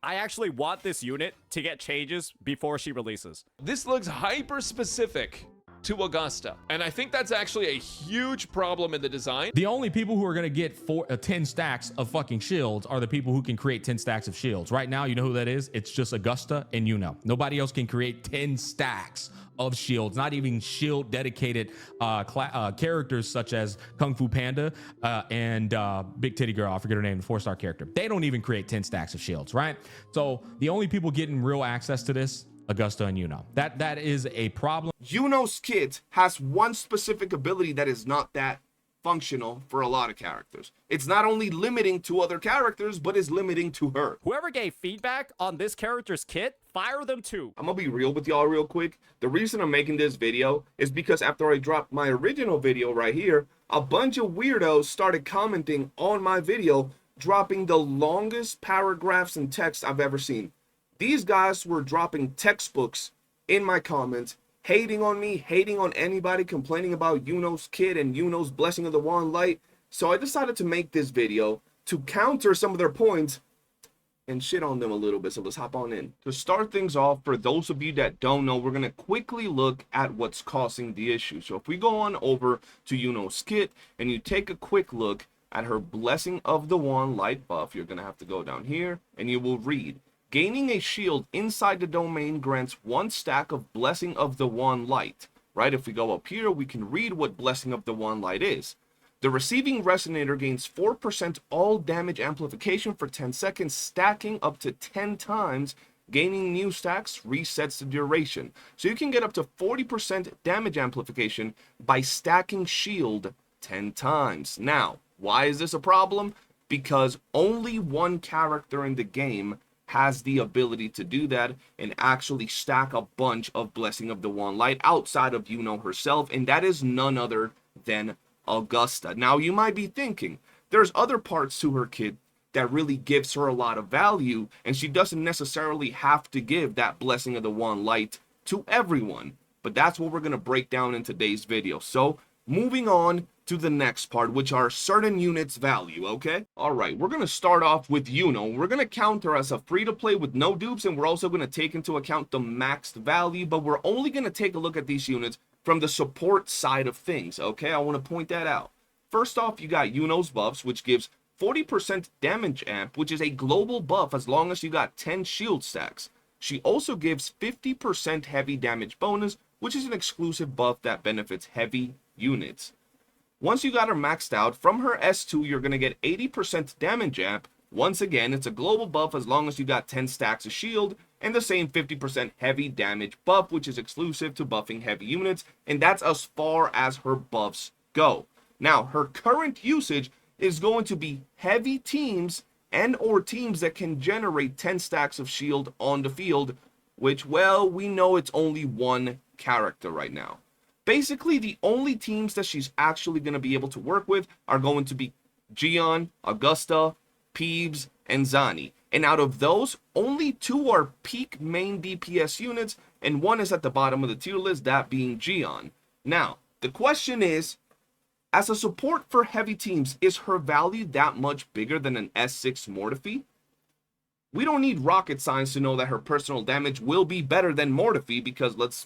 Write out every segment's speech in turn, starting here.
I actually want this unit to get changes before she releases. This looks hyper specific to Augusta, and I think that's actually a huge problem in the design. The only people who are going to get 10 stacks of fucking shields are the people who can create 10 stacks of shields. Right now, you know who that is? It's just Augusta and Yuno. Nobody else can create 10 stacks of shields, not even shield dedicated characters such as Kung Fu Panda and Big Titty Girl. I forget her name, the 4-star character. They don't even create 10 stacks of shields, right? So the only people getting real access to this, Augusta and Yuno. That is a problem. Yuno's kit has one specific ability that is not that functional for a lot of characters. It's not only limiting to other characters, but is limiting to her. Whoever gave feedback on this character's kit, fire them too. I'm gonna be real with y'all real quick. The reason I'm making this video is because after I dropped my original video right here, a bunch of weirdos started commenting on my video, dropping the longest paragraphs and text I've ever seen. These guys were dropping textbooks in my comments, hating on me, hating on anybody, complaining about Yuno's kit and Yuno's Blessing of the Wand Light. So I decided to make this video to counter some of their points and shit on them a little bit. So let's hop on in. To start things off, for those of you that don't know, we're going to quickly look at what's causing the issue. So if we go on over to Yuno's kit and you take a quick look at her Blessing of the Wand Light buff, you're going to have to go down here and you will read, gaining a shield inside the domain grants 1 stack of Blessing of the Wand Light. Right, if we go up here, we can read what Blessing of the Wand Light is. The receiving resonator gains 4% all damage amplification for 10 seconds, stacking up to 10 times. Gaining new stacks resets the duration. So you can get up to 40% damage amplification by stacking shield 10 times. Now, why is this a problem? Because only one character in the game has the ability to do that and actually stack a bunch of Blessing of the Wand Light outside of Yuno herself, and that is none other than Augusta. Now you might be thinking, there's other parts to her kit that really gives her a lot of value, and she doesn't necessarily have to give that Blessing of the Wand Light to everyone. But that's what we're going to break down in today's video. So moving on to the next part, which are certain units value, okay? Alright, we're going to start off with Yuno. We're going to count her as a free-to-play with no dupes, and we're also going to take into account the maxed value, but we're only going to take a look at these units from the support side of things, okay? I want to point that out. First off, you got Yuno's buffs, which gives 40% damage amp, which is a global buff as long as you got 10 shield stacks. She also gives 50% heavy damage bonus, which is an exclusive buff that benefits heavy units. Once you got her maxed out, from her S2, you're going to get 80% damage amp. Once again, it's a global buff as long as you got 10 stacks of shield, and the same 50% heavy damage buff, which is exclusive to buffing heavy units, and that's as far as her buffs go. Now, her current usage is going to be heavy teams and or teams that can generate 10 stacks of shield on the field, which, well, we know it's only one character right now. Basically, the only teams that she's actually going to be able to work with are going to be Gion, Augusta, Peebs, and Zani. And out of those, only 2 are peak main DPS units, and 1 is at the bottom of the tier list, that being Gion. Now, the question is, as a support for heavy teams, is her value that much bigger than an S6 Mortefi? We don't need rocket science to know that her personal damage will be better than Mortefi, because let's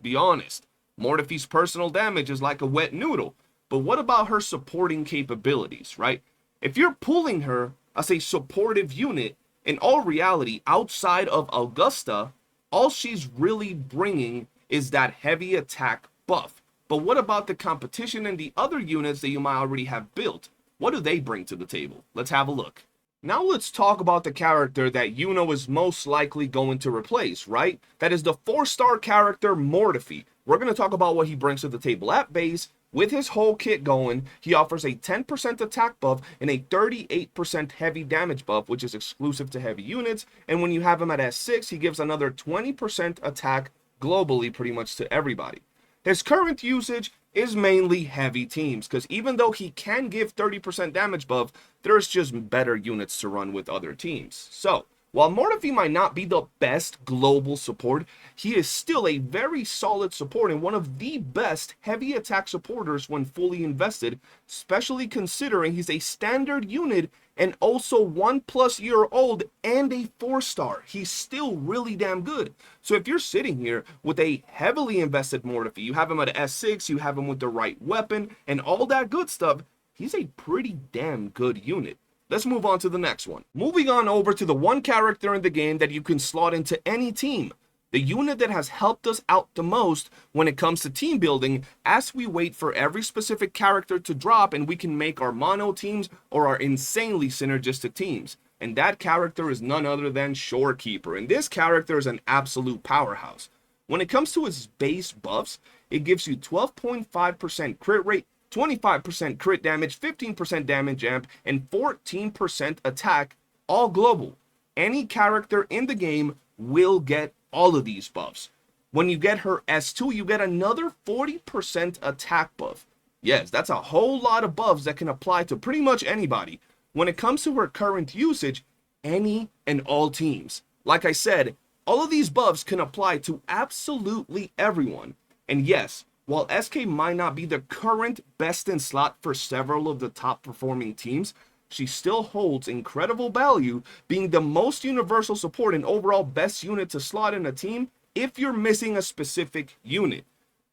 be honest, Mortefi's personal damage is like a wet noodle. But what about her supporting capabilities, right? If you're pulling her as a supportive unit, in all reality, outside of Augusta, all she's really bringing is that heavy attack buff. But what about the competition and the other units that you might already have built? What do they bring to the table? Let's have a look. Now let's talk about the character that Yuno is most likely going to replace, right? That is the 4-star character Mortefi. We're going to talk about what he brings to the table. At base, with his whole kit going, he offers a 10% attack buff and a 38% heavy damage buff, which is exclusive to heavy units. And when you have him at S6, he gives another 20% attack globally, pretty much to everybody. His current usage is mainly heavy teams, because even though he can give 30% damage buff, there's just better units to run with other teams. So, While Mortefi might not be the best global support, he is still a very solid support and one of the best heavy attack supporters when fully invested, especially considering he's a standard unit and also 1+ year old and a 4-star. He's still really damn good. So if you're sitting here with a heavily invested Mortefi, you have him at S6, you have him with the right weapon and all that good stuff, he's a pretty damn good unit. Let's move on to the next one. Moving on over to the one character in the game that you can slot into any team. The unit that has helped us out the most when it comes to team building as we wait for every specific character to drop and we can make our mono teams or our insanely synergistic teams. And that character is none other than Shorekeeper. And this character is an absolute powerhouse. When it comes to his base buffs, it gives you 12.5% crit rate, 25% crit damage, 15% damage amp, and 14% attack, all global. Any character in the game will get all of these buffs. When you get her S2, you get another 40% attack buff. Yes, that's a whole lot of buffs that can apply to pretty much anybody. When it comes to her current usage, any and all teams. Like I said, all of these buffs can apply to absolutely everyone. And yes, while SK might not be the current best in slot for several of the top performing teams, she still holds incredible value, being the most universal support and overall best unit to slot in a team if you're missing a specific unit.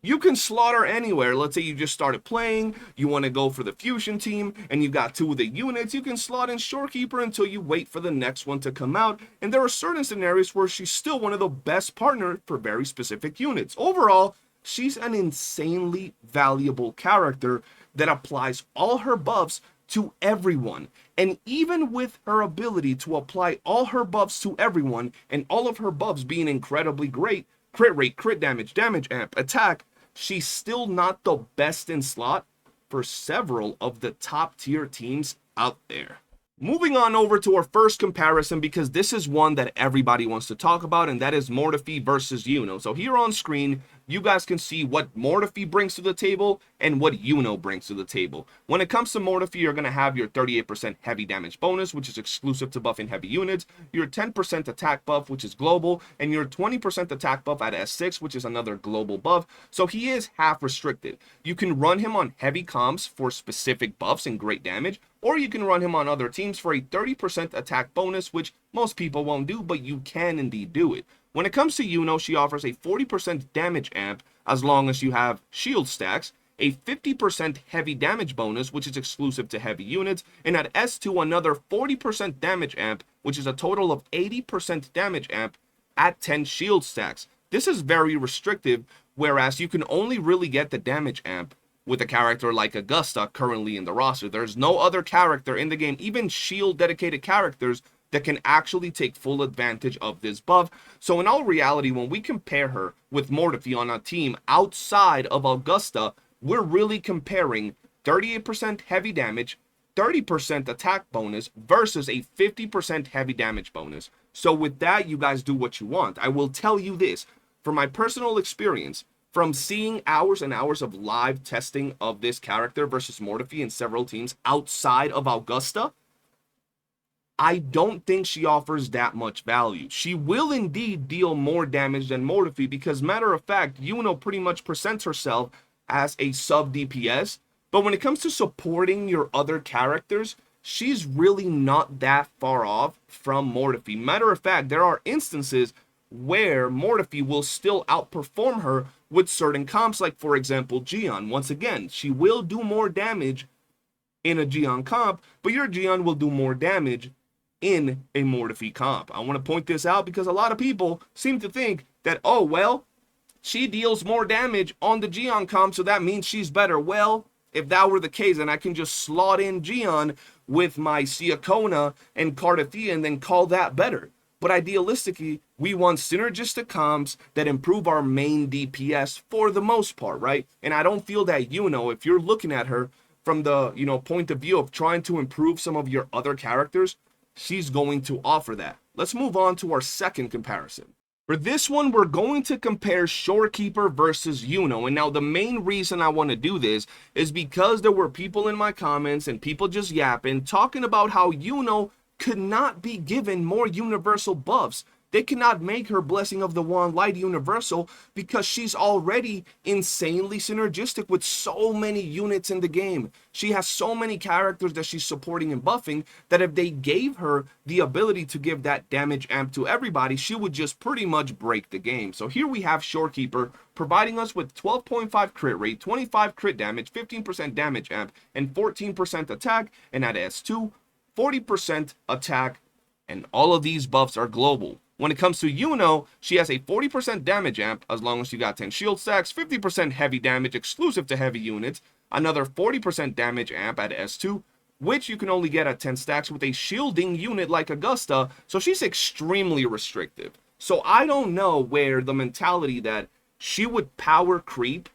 You can slot her anywhere. Let's say you just started playing, you want to go for the fusion team, and you got 2 of the units, you can slot in Shorekeeper until you wait for the next one to come out, and there are certain scenarios where she's still one of the best partners for very specific units. Overall, she's an insanely valuable character that applies all her buffs to everyone. And even with her ability to apply all her buffs to everyone, and all of her buffs being incredibly great, crit rate, crit damage, damage amp, attack, she's still not the best in slot for several of the top tier teams out there. Moving on over to our first comparison, because this is one that everybody wants to talk about, and that is Mortefi versus Yuno. So here on screen, you guys can see what Mortefi brings to the table and what Yuno brings to the table. When it comes to Mortefi, you're going to have your 38% heavy damage bonus, which is exclusive to buffing heavy units, your 10% attack buff, which is global, and your 20% attack buff at S6, which is another global buff. So he is half restricted. You can run him on heavy comps for specific buffs and great damage, or you can run him on other teams for a 30% attack bonus, which most people won't do, but you can indeed do it. When it comes to Yuno, she offers a 40% damage amp as long as you have shield stacks, a 50% heavy damage bonus, which is exclusive to heavy units, and at S2 another 40% damage amp, which is a total of 80% damage amp at 10 shield stacks. This is very restrictive, whereas you can only really get the damage amp with a character like Augusta currently in the roster. There's no other character in the game, even shield dedicated characters, that can actually take full advantage of this buff. So in all reality, when we compare her with Mortefi on a team outside of Augusta, we're really comparing 38% heavy damage, 30% attack bonus versus a 50% heavy damage bonus. So with that, you guys do what you want. I will tell you this, from my personal experience, from seeing hours and hours of live testing of this character versus Mortefi in several teams outside of Augusta, I don't think she offers that much value. She will indeed deal more damage than Mortefi because, matter of fact, Yuno pretty much presents herself as a sub DPS, but when it comes to supporting your other characters, she's really not that far off from Mortefi. Matter of fact, there are instances where Mortefi will still outperform her with certain comps, like for example Gion. Once again, she will do more damage in a Gion comp, but your Gion will do more damage in a Mortefi comp. I want to point this out because a lot of people seem to think that, oh, well, she deals more damage on the Gion comp, so that means she's better. Well, if that were the case, then I can just slot in Gion with my Siakona and Cardathea and then call that better. But idealistically, we want synergistic comps that improve our main DPS for the most part, right? And I don't feel that Yuno, if you're looking at her from the, point of view of trying to improve some of your other characters, she's going to offer that. Let's move on to our second comparison. For this one, we're going to compare Shorekeeper versus Yuno. And now the main reason I want to do this is because there were people in my comments and people just yapping, talking about how Yuno could not be given more universal buffs. They cannot make her Blessing of the Wand Light universal because she's already insanely synergistic with so many units in the game. She has so many characters that she's supporting and buffing that if they gave her the ability to give that damage amp to everybody, she would just pretty much break the game. So here we have Shorekeeper providing us with 12.5 crit rate, 25 crit damage, 15% damage amp, and 14% attack, and at S2, 40% attack, and all of these buffs are global. When it comes to Yuno, she has a 40% damage amp as long as you got 10 shield stacks, 50% heavy damage exclusive to heavy units, another 40% damage amp at S2, which you can only get at 10 stacks with a shielding unit like Augusta, so she's extremely restrictive. So I don't know where the mentality that she would power creep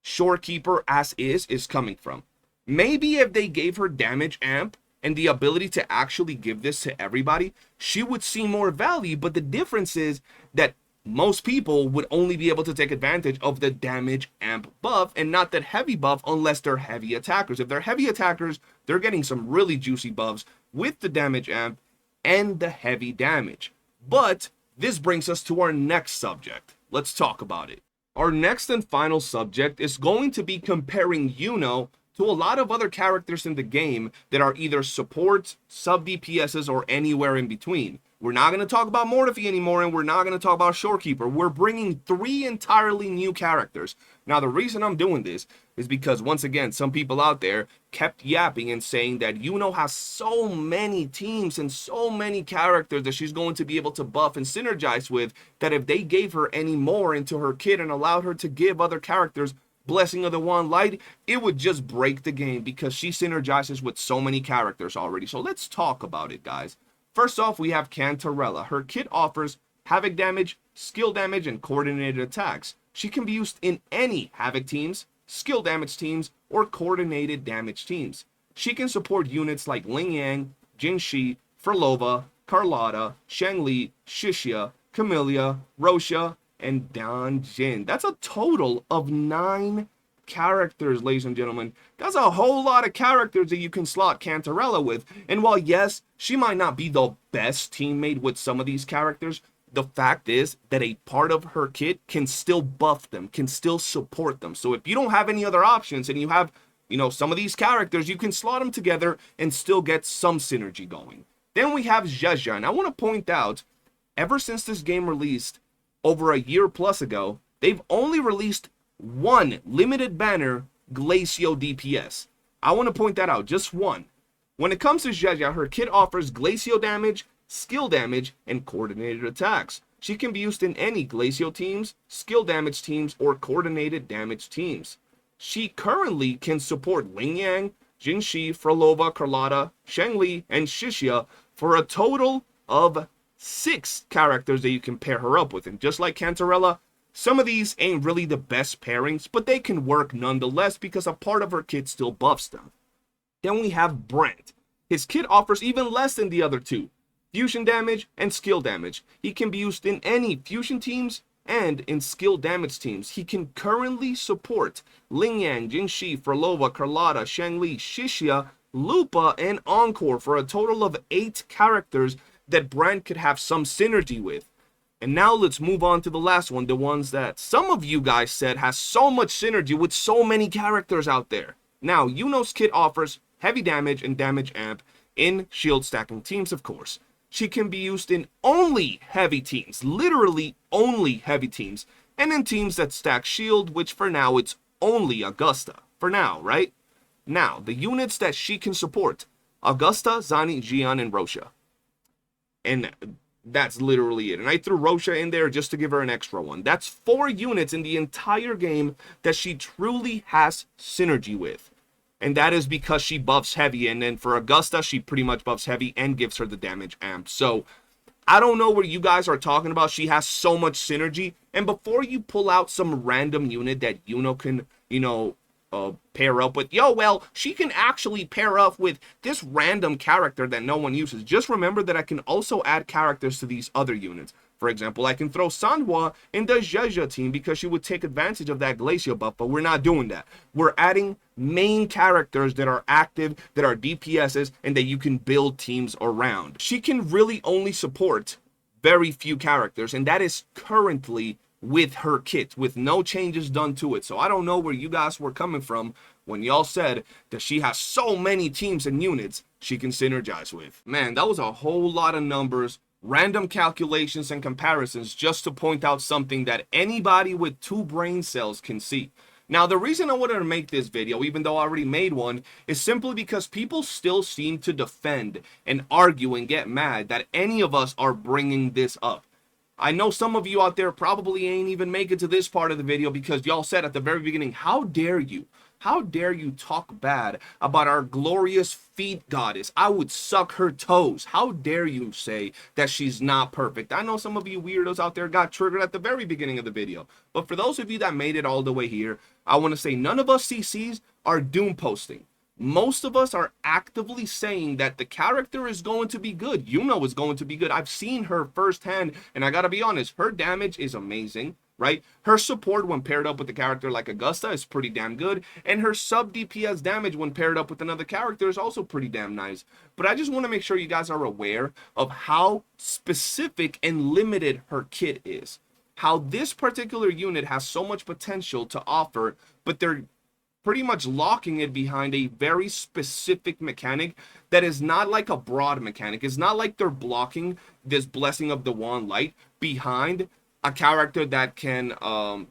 Shorekeeper as is coming from. Maybe if they gave her damage amp and the ability to actually give this to everybody, she would see more value. But the difference is that most people would only be able to take advantage of the damage amp buff and not that heavy buff unless they're heavy attackers. If they're heavy attackers, they're getting some really juicy buffs with the damage amp and the heavy damage. But this brings us to our next subject. Let's talk about it. Our next and final subject is going to be comparing Yuno to a lot of other characters in the game that are either supports, sub DPSs, or anywhere in between. We're not going to talk about Mortefi anymore, and we're not going to talk about Shorekeeper. We're bringing 3 entirely new characters. Now, the reason I'm doing this is because, once again, some people out there kept yapping and saying that Yuno has so many teams and so many characters that she's going to be able to buff and synergize with, that if they gave her any more into her kit and allowed her to give other characters Blessing of the Wand Light, it would just break the game because she synergizes with so many characters already. So let's talk about it, guys. First off, we have Cantarella. Her kit offers Havoc damage, skill damage, and coordinated attacks. She can be used in any Havoc teams, skill damage teams, or coordinated damage teams. She can support units like Ling Yang, Jinshi, Frolova, Carlotta, Shangli, Shishia, Camellia, Rosha, and Dan Jin. That's a total of 9 characters, ladies and gentlemen. That's a whole lot of characters that you can slot Cantarella with. And while yes, she might not be the best teammate with some of these characters, the fact is that a part of her kit can still buff them, can still support them. So if you don't have any other options and you have, some of these characters, you can slot them together and still get some synergy going. Then we have GACHA, and I want to point out, ever since this game released over a year plus ago, they've only released 1 limited banner Glacio DPS. I want to point that out, just 1. When it comes to GACHA, her kit offers Glacio damage, skill damage, and coordinated attacks. She can be used in any Glacio teams, skill damage teams, or coordinated damage teams. She currently can support Ling Yang, Jinshi, Frolova, Carlotta, Shangli, and Shishia for a total of 6 characters that you can pair her up with. And just like Cantarella, some of these ain't really the best pairings, but they can work nonetheless because a part of her kit still buffs them. Then we have Brent. His kit offers even less than the other 2. Fusion damage and skill damage. He can be used in any fusion teams and in skill damage teams. He can currently support Ling Yang, Jinshi, Frolova, Carlotta, Shangli, Shishia, Lupa, and Encore for a total of 8 characters that Brent could have some synergy with. And now let's move on to the last one, the ones that some of you guys said has so much synergy with so many characters out there. Now, Yuno's kit offers heavy damage and damage amp in shield stacking teams, of course. She can be used in only heavy teams, literally only heavy teams, and in teams that stack shield, which for now it's only Augusta. For now, right? Now, the units that she can support: Augusta, Zani, Xian, and Rosha. And that's literally it. And I threw Rosha in there just to give her an extra one. That's 4 units in the entire game that she truly has synergy with. And that is because she buffs heavy. And then for Augusta, she pretty much buffs heavy and gives her the damage amp. So I don't know what you guys are talking about. She has so much synergy. And before you pull out some random unit that Yuno can, pair up with. Yo, well, she can actually pair up with this random character that no one uses. Just remember that I can also add characters to these other units. For example, I can throw Sanhua in the GACHA team because she would take advantage of that Glacial buff, but we're not doing that. We're adding main characters that are active, that are DPSs, and that you can build teams around. She can really only support very few characters, and that is currently with her kit, with no changes done to it. So I don't know where you guys were coming from when y'all said that she has so many teams and units she can synergize with. Man, that was a whole lot of numbers, random calculations and comparisons just to point out something that anybody with 2 brain cells can see. Now, the reason I wanted to make this video, even though I already made one, is simply because people still seem to defend and argue and get mad that any of us are bringing this up. I know some of you out there probably ain't even make it to this part of the video because y'all said at the very beginning, how dare you? How dare you talk bad about our glorious feet goddess? I would suck her toes. How dare you say that she's not perfect? I know some of you weirdos out there got triggered at the very beginning of the video. But for those of you that made it all the way here, I want to say none of us CCs are doom posting. Most of us are actively saying that the character is going to be good. Yuno is going to be good. I've seen her firsthand, and I gotta be honest, her damage is amazing, right? Her support when paired up with a character like Augusta is pretty damn good, and her sub DPS damage when paired up with another character is also pretty damn nice. But I just want to make sure you guys are aware of how specific and limited her kit is. How this particular unit has so much potential to offer, but they're pretty much locking it behind a very specific mechanic that is not like a broad mechanic. It's not like they're blocking this Blessing of the Wand Light behind a character that can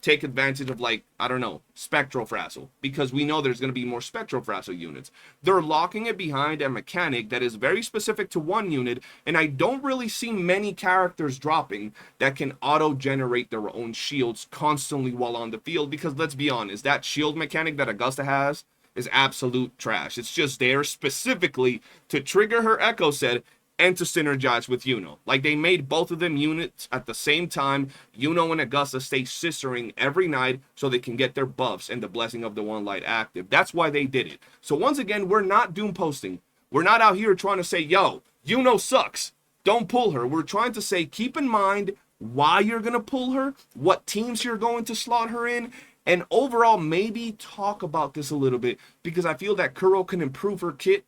take advantage of, like, I don't know, Spectral Frazzle, because we know there's going to be more Spectral Frazzle units. They're locking it behind a mechanic that is very specific to one unit, and I don't really see many characters dropping that can auto-generate their own shields constantly while on the field, because let's be honest, that shield mechanic that Augusta has is absolute trash. It's just there specifically to trigger her Echo Set and to synergize with Yuno. Like, they made both of them units at the same time. Yuno and Augusta stay sistering every night so they can get their buffs and the Blessing of the One Light active. That's why they did it. So once again, we're not doom posting. We're not out here trying to say, yo, Yuno sucks, don't pull her. We're trying to say, keep in mind why you're gonna pull her, what teams you're going to slot her in, and overall maybe talk about this a little bit, because I feel that Kuro can improve her kit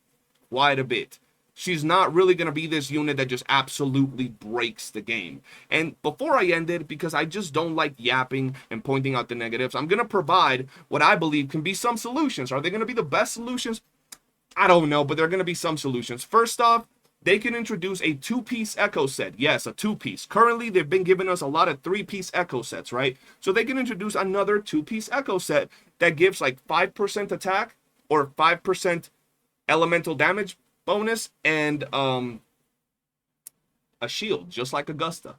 quite a bit. She's not really going to be this unit that just absolutely breaks the game. And before I end it, because I just don't like yapping and pointing out the negatives, I'm going to provide what I believe can be some solutions. Are they going to be the best solutions? I don't know, but they're going to be some solutions. First off, they can introduce a 2-piece Echo Set. Yes, a 2-piece. Currently, they've been giving us a lot of 3-piece Echo Sets, right? So they can introduce another 2-piece Echo Set that gives like 5% attack or 5% elemental damage bonus and a shield, just like Augusta.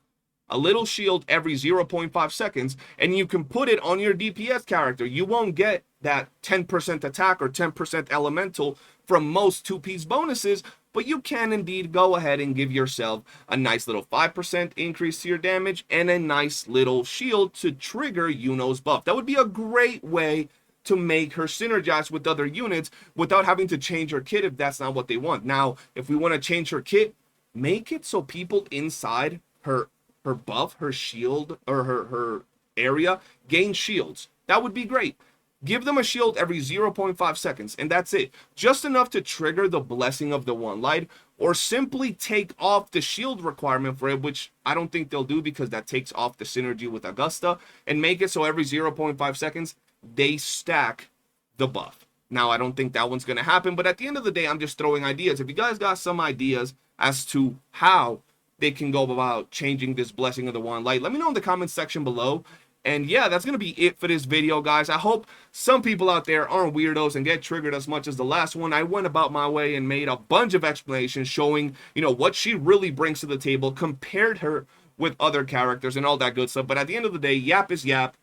A little shield every 0.5 seconds, and you can put it on your DPS character. You won't get that 10% attack or 10% elemental from most 2-piece bonuses, but you can indeed go ahead and give yourself a nice little 5% increase to your damage and a nice little shield to trigger Yuno's buff. That would be a great way to make her synergize with other units without having to change her kit if that's not what they want. Now, if we want to change her kit, make it so people inside her buff, her shield, or her area gain shields. That would be great. Give them a shield every 0.5 seconds, and that's it. Just enough to trigger the Blessing of the One Light, or simply take off the shield requirement for it, which I don't think they'll do because that takes off the synergy with Augusta, and make it so every 0.5 seconds, they stack the buff. Now, I don't think that one's going to happen, but at the end of the day, I'm just throwing ideas. If you guys got some ideas as to how they can go about changing this Blessing of the One Light, let me know in the comments section below. And yeah, that's going to be it for this video, guys. I hope some people out there aren't weirdos and get triggered as much as the last one. I went about my way and made a bunch of explanations showing, you know, what she really brings to the table, compared her with other characters and all that good stuff. But at the end of the day, yap is yap.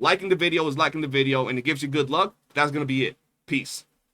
Liking the video is liking the video, and it gives you good luck. That's going to be it. Peace.